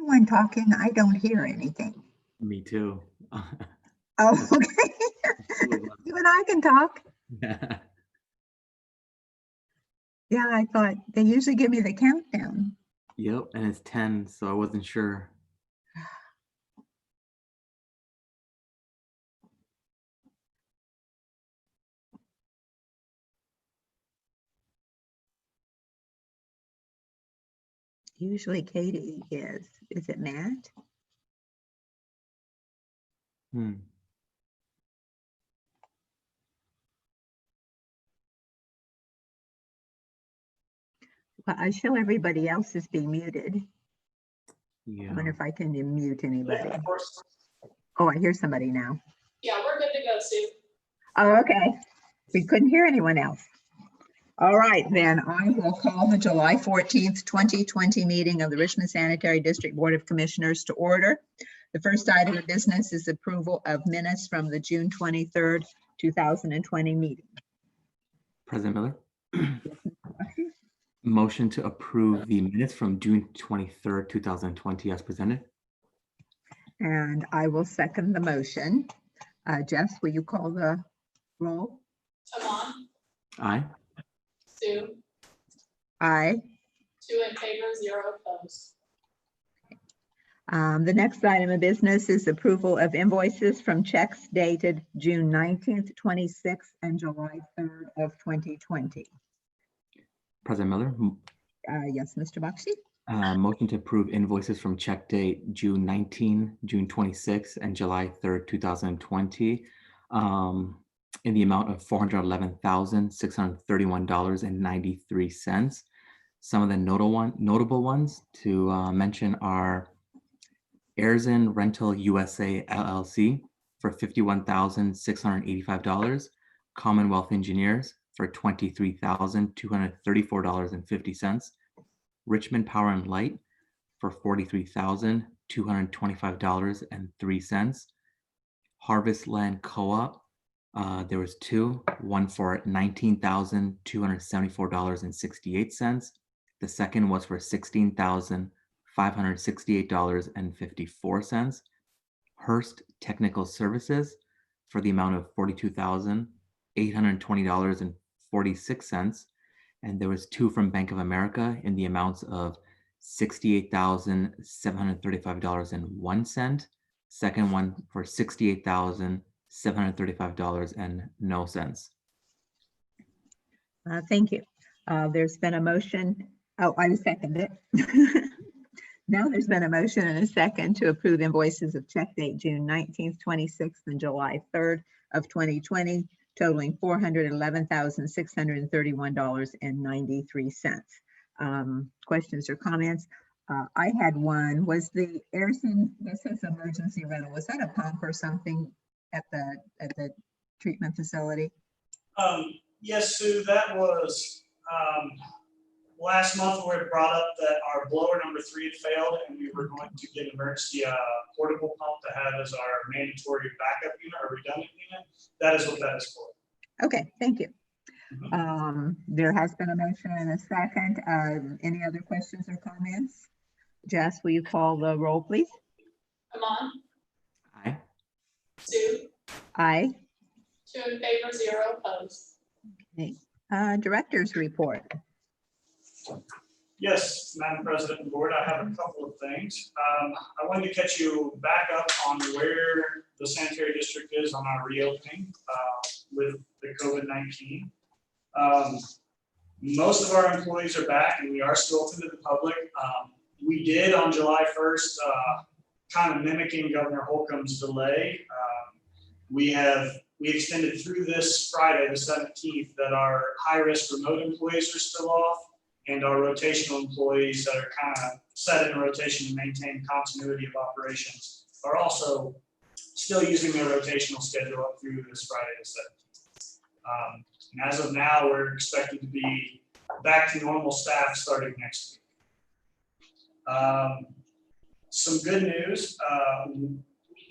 anyone talking? I don't hear anything. Me too. Oh, okay. Even I can talk. Yeah, I thought they usually give me the countdown. Yep, and it's 10, so I wasn't sure. Usually Katie is. Is it Matt? Hmm. Well, I show everybody else is being muted. Yeah. I wonder if I can mute anybody. Yeah, of course. Oh, I hear somebody now. Yeah, we're good to go, Sue. Oh, okay. We couldn't hear anyone else. All right, then I will call the July 14th, 2020 meeting of the Richmond Sanitary District Board of Commissioners to order. The first item of business is approval of minutes from the June 23rd, 2020 meeting. President Miller? Motion to approve the minutes from June 23rd, 2020 as presented. And I will second the motion. Jess, will you call the roll? Amon, Aye. Sue, Aye. 2 in favor, 0 opposed. The next item of business is approval of invoices from checks dated June 19th, 26th, and July 3rd of 2020. President Miller? Yes, Mr. Bakshi? Motion to approve invoices from check date June 19, June 26, and July 3rd, 2020 in the amount of $411,631.93. Some of the notable ones to mention are Airzon Rental USA LLC for $51,685, Commonwealth Engineers for $23,234.50, Richmond Power and Light for $43,225.03, Harvest Land Co-op, there was two, one for $19,274.68. The second was for $16,568.54. Hearst Technical Services for the amount of $42,820.46. And there was two from Bank of America in the amounts of $68,735.01. Second one for $68,735.00. Thank you. There's been a motion. Oh, I second it. Now there's been a motion and a second to approve invoices of check date June 19th, 26th, and July 3rd of 2020, totaling $411,631.93. Questions or comments? I had one. Was the Airzon, this is emergency rental, was that a pump or something at the treatment facility? Yes, Sue, that was last month we brought up that our blower number 3 had failed and we were going to get an emergency portable pump to have as our mandatory backup unit or redundant unit. That is what that is for. Okay, thank you. There has been a motion and a second. Any other questions or comments? Jess, will you call the roll, please? Amon, Aye. Sue, Aye. 2 in favor, 0 opposed. Okay. Director's report. Yes, Madam President and Board, I have a couple of things. I wanted to catch you back up on where the sanitary district is on our reopening with the COVID-19. Most of our employees are back and we are still open to the public. We did on July 1st, kind of mimicking Governor Holcomb's delay. We extended through this Friday, the 17th, that our high-risk remote employees are still off and our rotational employees that are kind of set in a rotation to maintain continuity of operations are also still using their rotational schedule up through this Friday, the 17th. And as of now, we're expected to be back to normal staff starting next week. Some good news.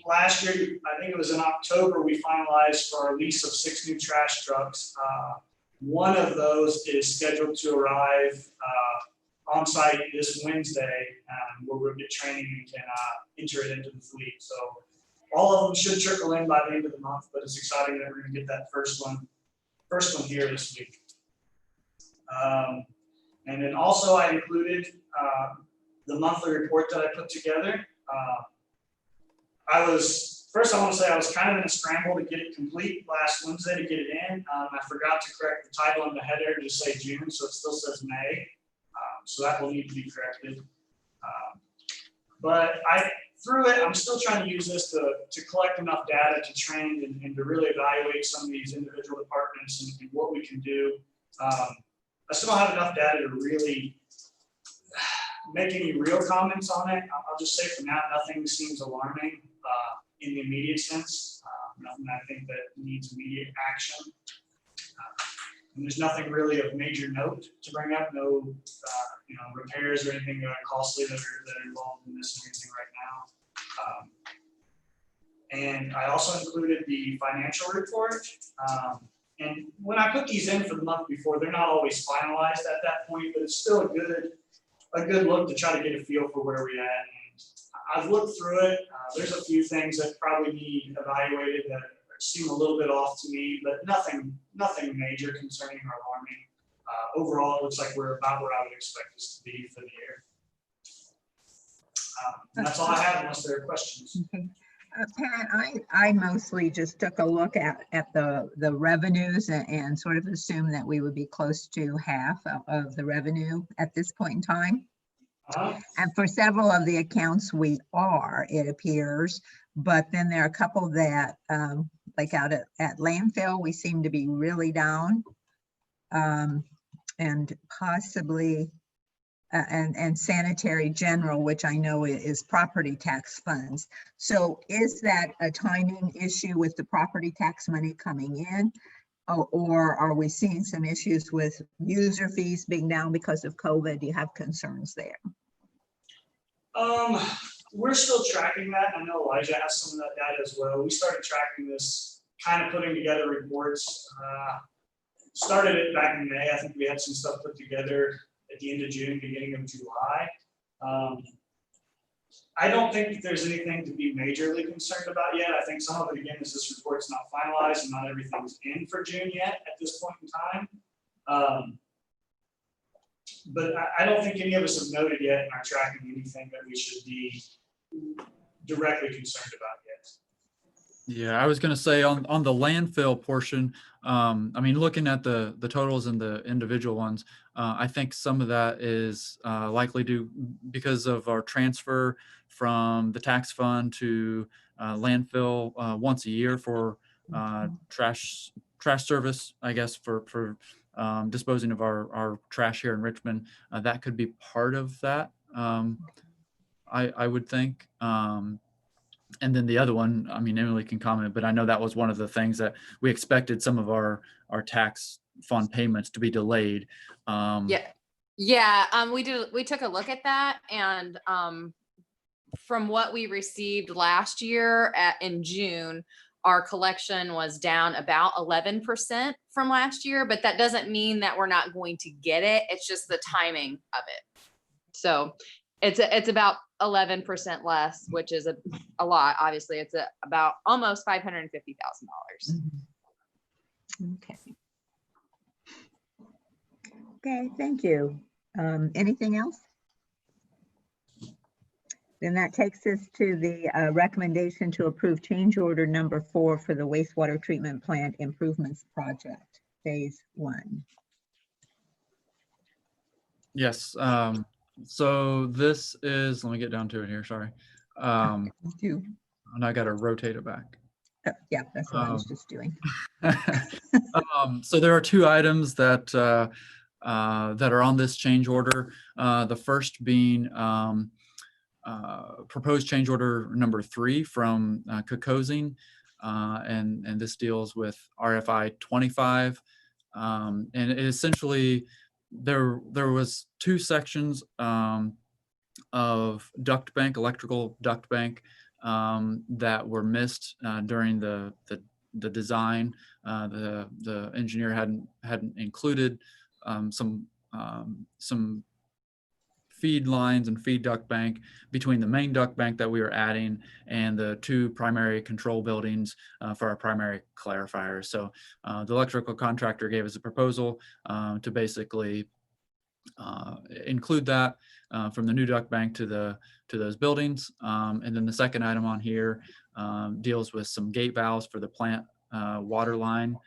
Last year, I think it was in October, we finalized for our lease of 6 new trash trucks. One of those is scheduled to arrive on site this Wednesday, where we'll get training and can enter it into the fleet. So all of them should trickle in by the end of the month, but it's exciting that we're going to get that first one here this week. And then also I included the monthly report that I put together. First I want to say I was kind of in a scramble to get it complete last Wednesday to get it in. I forgot to correct the title on the header to say June, so it still says May. So that will need to be corrected. But through it, I'm still trying to use this to collect enough data to train and to really evaluate some of these individual departments and what we can do. I still don't have enough data to really make any real comments on it. I'll just say for now, nothing seems alarming in the immediate sense. Nothing I think that needs immediate action. And there's nothing really of major note to bring up. No, repairs or anything costly that are involved in this or anything right now. And I also included the financial report. And when I put these in for the month before, they're not always finalized at that point, but it's still a good look to try to get a feel for where we're at. And I've looked through it. There's a few things that probably need evaluated that seem a little bit off to me, but nothing major concerning or alarming. Overall, it looks like we're about where I would expect us to be for the year. And that's all I have, unless there are questions. Okay. Pat, I mostly just took a look at the revenues and sort of assumed that we would be close to half of the revenue at this point in time. And for several of the accounts we are, it appears, but then there are a couple that, like out at landfill, we seem to be really down. And possibly, and sanitary general, which I know is property tax funds. So is that a timing issue with the property tax money coming in? Or are we seeing some issues with user fees being down because of COVID? Do you have concerns there? We're still tracking that. I know Elijah has some of that data as well. We started tracking this, kind of putting together reports. Started it back in May. I think we had some stuff put together at the end of June, beginning of July. I don't think that there's anything to be majorly concerned about yet. I think some of it, again, is this report's not finalized and not everything's in for June yet at this point in time. But I don't think any of us have noted yet and are tracking anything that we should be directly concerned about yet. Yeah, I was going to say on the landfill portion, I mean, looking at the totals and the individual ones, I think some of that is likely due because of our transfer from the tax fund to landfill once a year for trash service, I guess, for disposing of our trash here in Richmond. That could be part of that, I would think. And then the other one, I mean, Emily can comment, but I know that was one of the things that we expected some of our tax fund payments to be delayed. We took a look at that, and from what we received last year in June, our collection was down about 11% from last year, but that doesn't mean that we're not going to get it. It's just the timing of it. So it's about 11% less, which is a lot. Obviously, it's about almost $550,000. Okay. Okay, thank you. Anything else? Then that takes us to the recommendation to approve change order number 4 for the wastewater treatment plant improvements project, phase 1. Yes. So this is, let me get down to it here. Sorry. And I got to rotate it back. Yeah, that's what I was just doing. So there are 2 items that are on this change order. The first being proposed change order number 3 from Kokosing, and this deals with RFI 25, and it essentially there was 2 sections of duct bank, electrical duct bank, that were missed during the design. The engineer hadn't included some feed lines and feed duct bank between the main duct bank that we were adding and the two primary control buildings for our primary clarifiers. So the electrical contractor gave us a proposal to basically include that from the new duct bank to those buildings. And then the second item on here deals with some gate valves for the plant water line.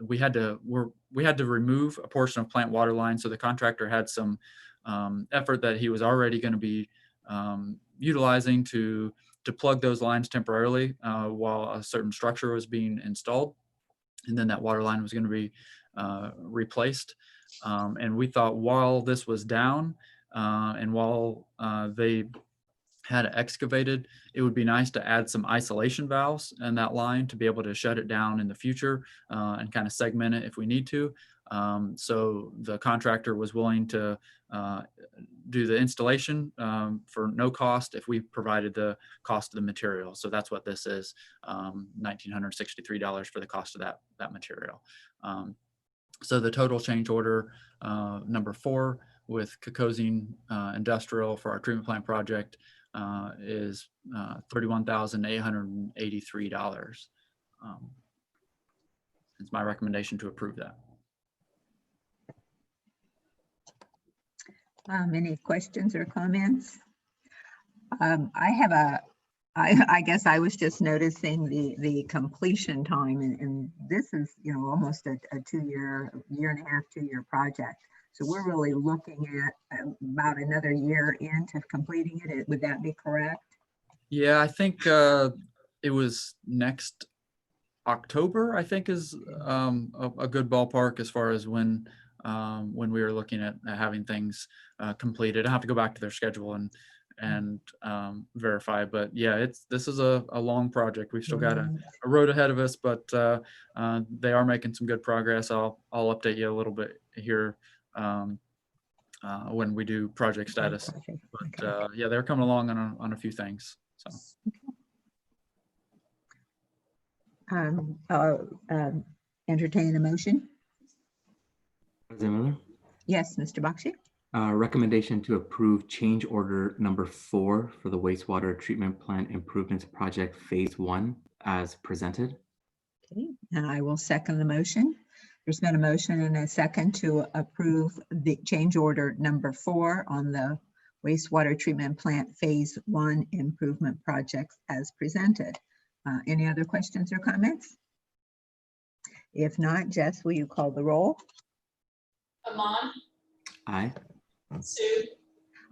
We had to remove a portion of plant water line, so the contractor had some effort that he was already going to be utilizing to plug those lines temporarily while a certain structure was being installed, and then that water line was going to be replaced. And we thought while this was down and while they had it excavated, it would be nice to add some isolation valves in that line to be able to shut it down in the future and kind of segment it if we need to. So the contractor was willing to do the installation for no cost if we provided the cost of the material. So that's what this is, $1,963 for the cost of that material. So the total change order number 4 with Kokosing Industrial for our treatment plant project is $31,883. It's my recommendation to approve that. Any questions or comments? I guess I was just noticing the completion time, and this is, almost a 2-year, year and a half, 2-year project. So we're really looking at about another year into completing it. Would that be correct? Yeah, I think it was next October, I think is a good ballpark as far as when we were looking at having things completed. I have to go back to their schedule and verify, but yeah, this is a long project. We've still got a road ahead of us, but they are making some good progress. I'll update you a little bit here when we do project status. But yeah, they're coming along on a few things. So. Entertain a motion. President Miller? Yes, Mr. Bakshi. Recommendation to approve change order number 4 for the wastewater treatment plant improvements project phase 1 as presented. Okay, and I will second the motion. There's been a motion and a second to approve the change order number 4 on the wastewater treatment plant phase 1 improvement projects as presented. Any other questions or comments? If not, Jess, will you call the roll? Amon, Aye. Sue,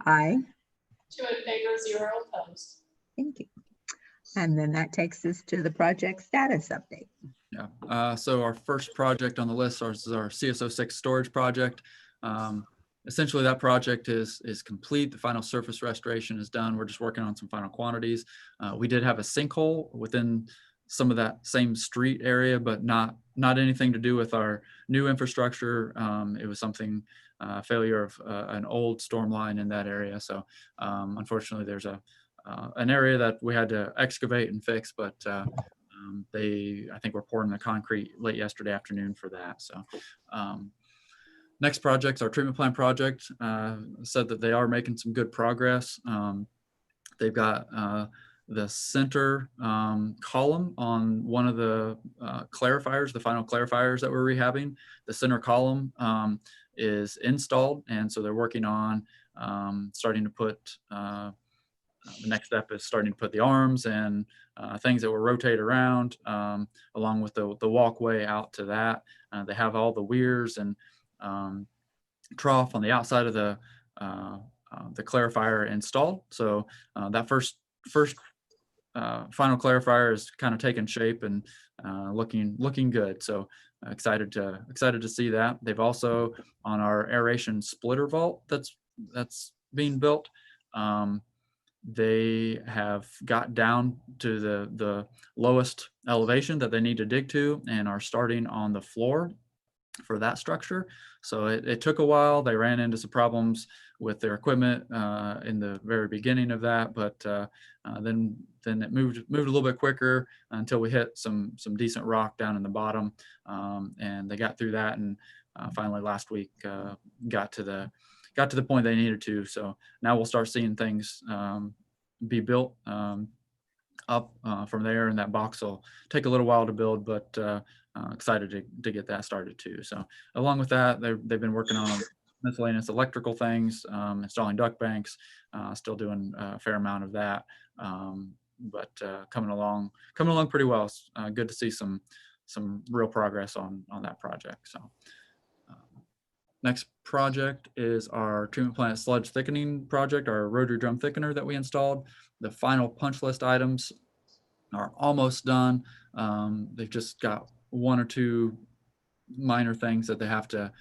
Aye. 2 in favor, 0 opposed. Thank you. And then that takes us to the project status update. Yeah, so our first project on the list is our CS06 storage project. Essentially, that project is complete. The final surface restoration is done. We're just working on some final quantities. We did have a sinkhole within some of that same street area, but not anything to do with our new infrastructure. It was something, failure of an old storm line in that area. So unfortunately, there's an area that we had to excavate and fix, but I think we're pouring the concrete late yesterday afternoon for that. So next project's our treatment plant project. Said that they are making some good progress. They've got the center column on one of the clarifiers, the final clarifiers that we're rehabbing. The center column is installed, and so they're working on starting to put, the next step is starting to put the arms and things that will rotate around along with the walkway out to that. They have all the weirs and trough on the outside of the clarifier installed. So that first final clarifier is kind of taking shape and looking good. So excited to see that. They've also, on our aeration splitter vault that's being built, they have got down to the lowest elevation that they need to dig to and are starting on the floor for that structure. So it took a while. They ran into some problems with their equipment in the very beginning of that, but then it moved a little bit quicker until we hit some decent rock down in the bottom, and they got through that, and finally last week got to got to the point they needed to. So now we'll start seeing things be built up from there, and that box will take a little while to build, but excited to get that started too. So along with that, they've been working on miscellaneous electrical things, installing duct banks, still doing a fair amount of that, but coming along pretty well. It's good to see some real progress on that project. So next project is our treatment plant sludge thickening project, our rotary drum thickener that we installed. The final punch list items are almost done. They've just got one or two minor things that they have to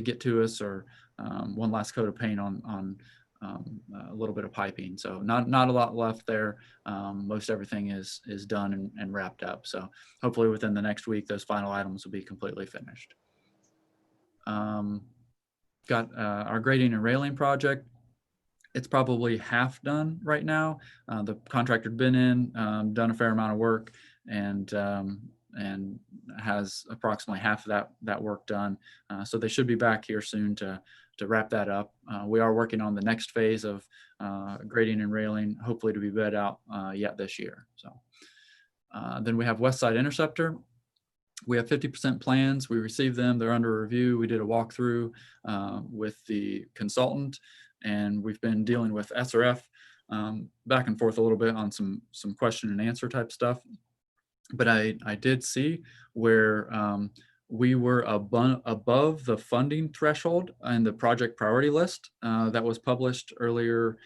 get to us, or one last coat of paint on a little bit of piping. So not a lot left there. Most everything is done and wrapped up. So hopefully within the next week, those final items will be completely finished. Got our grading and railing project. It's probably half done right now. The contractor had been in, done a fair amount of work, and has approximately half of that work done. So they should be back here soon to wrap that up. We are working on the next phase of grading and railing, hopefully to be bid out yet this year. So then we have West Side Interceptor. We have 50% plans. We received them. They're under review. We did a walkthrough with the consultant, and we've been dealing with SRF back and forth a little bit on some question and answer type stuff. But I did see where we were above the funding threshold in the project priority list that was published earlier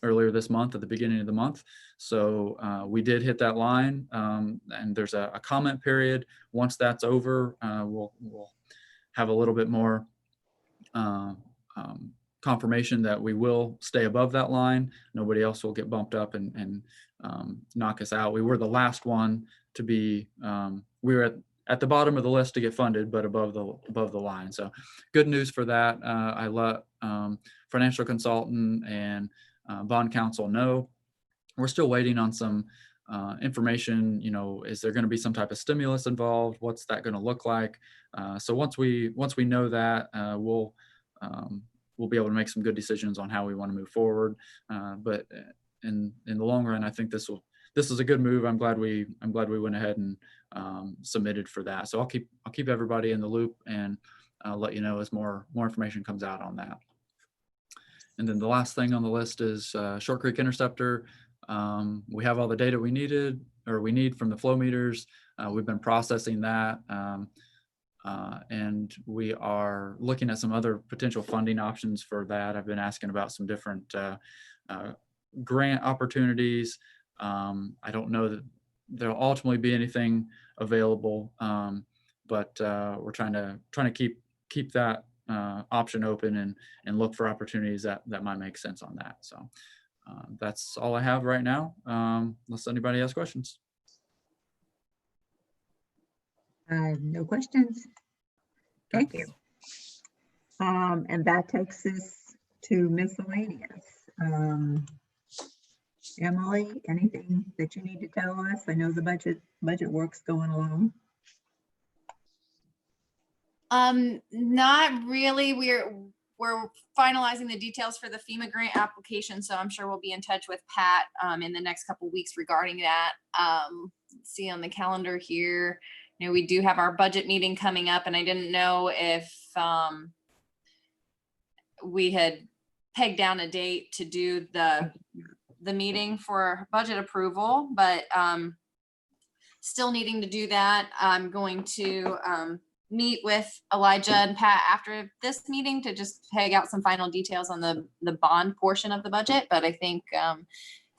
this month, at the beginning of the month. So we did hit that line, and there's a comment period. Once that's over, we'll have a little bit more confirmation that we will stay above that line. Nobody else will get bumped up and knock us out. We were the last one to be, we were at the bottom of the list to get funded, but above the line. So good news for that. I let financial consultant and bond counsel know. We're still waiting on some information. You know, is there going to be some type of stimulus involved? What's that going to look like? So once we know that, we'll be able to make some good decisions on how we want to move forward. But in the long run, I think this is a good move. I'm glad we went ahead and submitted for that. So I'll keep everybody in the loop and let you know as more information comes out on that. And then the last thing on the list is Short Creek Interceptor. We have all the data we need from the flow meters. We've been processing that. And we are looking at some other potential funding options for that. I've been asking about some different grant opportunities. I don't know that there'll ultimately be anything available, but we're trying to keep that option open and look for opportunities that might make sense on that. So that's all I have right now, unless anybody has questions. No questions. Thank you. And that takes us to miscellaneous. Emily, anything that you need to tell us? I know the budget work's going along. Not really. We're finalizing the details for the FEMA grant application, so I'm sure we'll be in touch with Pat in the next couple weeks regarding that. Let's see on the calendar here. You know, we do have our budget meeting coming up, and I didn't know if we had pegged down a date to do the meeting for budget approval, but still needing to do that. I'm going to meet with Elijah and Pat after this meeting to just peg out some final details on the bond portion of the budget. But I think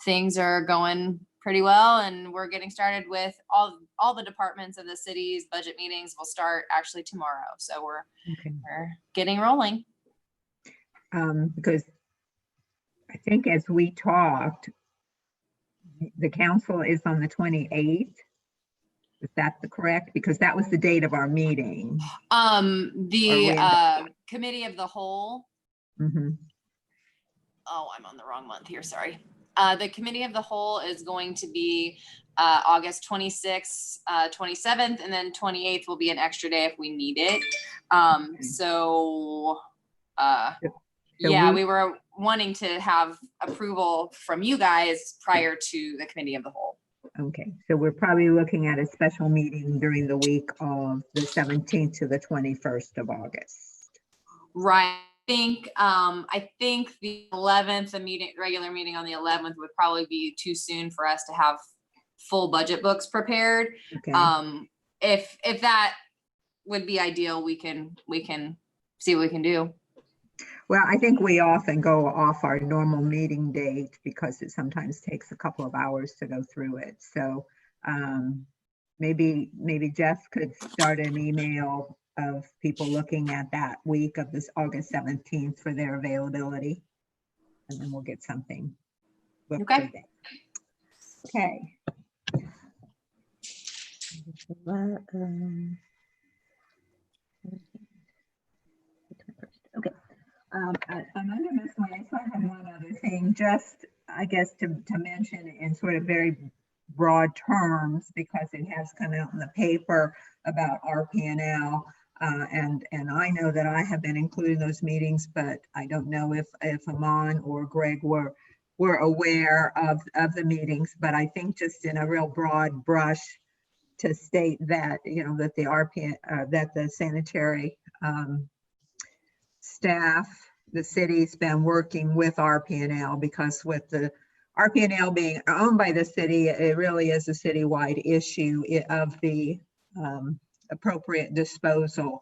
things are going pretty well, and we're getting started with all the departments of the city's budget meetings will start actually tomorrow. So we're getting rolling. Because I think as we talked, the council is on the 28th. Is that correct? Because that was the date of our meeting. The committee of the whole. Mm-hmm. Oh, I'm on the wrong month here. Sorry. The committee of the whole is going to be August 26th, 27th, and then 28th will be an extra day if we need it. So Yeah, we- we were wanting to have approval from you guys prior to the committee of the whole. Okay, so we're probably looking at a special meeting during the week of the 17th to the 21st of August. Right. I think the 11th, regular meeting on the 11th would probably be too soon for us to have full budget books prepared. Okay, If that would be ideal, we can see what we can do. well, I think we often go off our normal meeting date because it sometimes takes a couple of hours to go through it. So maybe Jeff could start an email of people looking at that week of this August 17th for their availability. And then we'll get something booked for Okay. that. Okay. Okay. I'm under miscellaneous. I have one other thing, just I guess to mention in sort of very broad terms, because it has come out in the paper about RPNL. And I know that I have been included in those meetings, but I don't know if Amon or Greg were aware of the meetings. But I think just in a real broad brush to state that, that the that the sanitary staff, the city's been working with RPNL, because with the RPNL being owned by the city, it really is a citywide issue of the appropriate disposal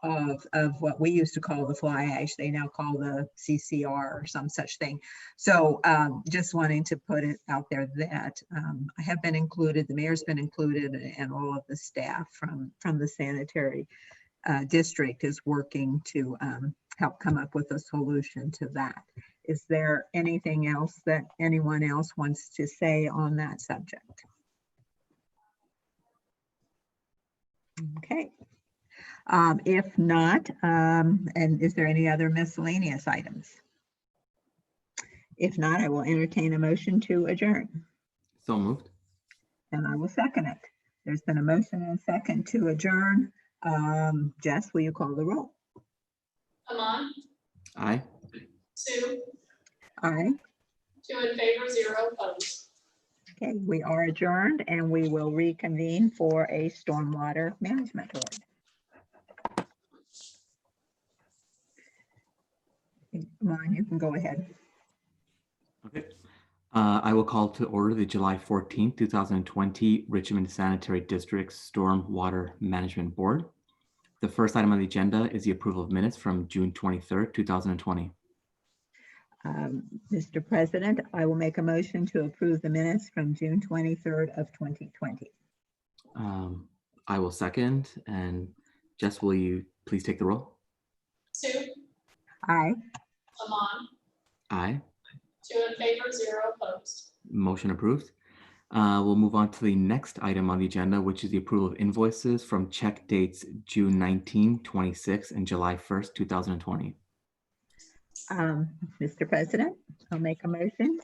of what we used to call the fly ash. They now call the CCR or some such thing. So just wanting to put it out there that I have been included, the mayor's been included, and all of the staff from the sanitary district is working to help come up with a solution to that. Is there anything else that anyone else wants to say on that subject? Okay. If not, and is there any other miscellaneous items? If not, I will entertain a motion to adjourn, So moved. and I will second it. There's been a motion and a second to adjourn. Jess, will you call the roll? Amon, Aye. Sue, Aye. 2 in favor, 0 opposed. Okay, we are adjourned, and we will reconvene for a stormwater management board. Come on, you can go ahead. Okay. I will call to order the July 14th, 2020 Richmond Sanitary District Storm Water Management Board. The first item on the agenda is the approval of minutes from June 23rd, 2020. Mr. President, I will make a motion to approve the minutes from June 23rd of 2020. I will second. And Jess, will you please take the roll? Sue, Aye. Amon, Aye. 2 in favor, 0 opposed. Motion approved. We'll move on to the next item on the agenda, which is the approval of invoices from check dates June 19, 26, and July 1st, 2020. Mr. President, I'll make a motion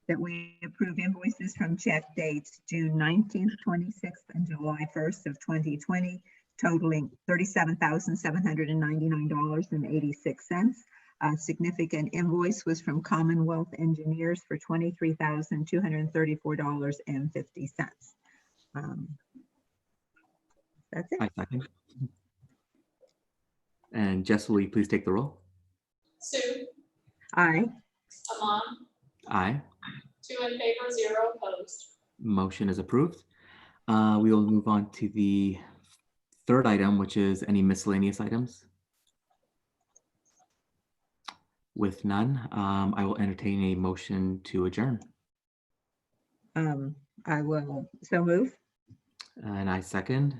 that we approve invoices from check dates June 19th, 26th, and July 1st of 2020, totaling $37,799.86. A significant invoice was from Commonwealth Engineers for $23,234.50. That's it. I second. And Jess, will you please take the roll? Sue, Aye. Amon, Aye. 2 in favor, 0 opposed. Motion is approved. We will move on to the third item, which is any miscellaneous items. With none, I will entertain a motion to adjourn. I will so move. And I second.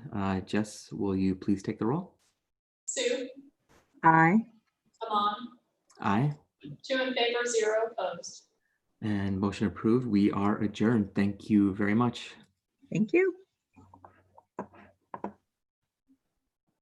Jess, will you please take the roll? Sue, Aye. Amon, Aye. 2 in favor, 0 opposed. And motion approved. We are adjourned. Thank you very much. Thank you.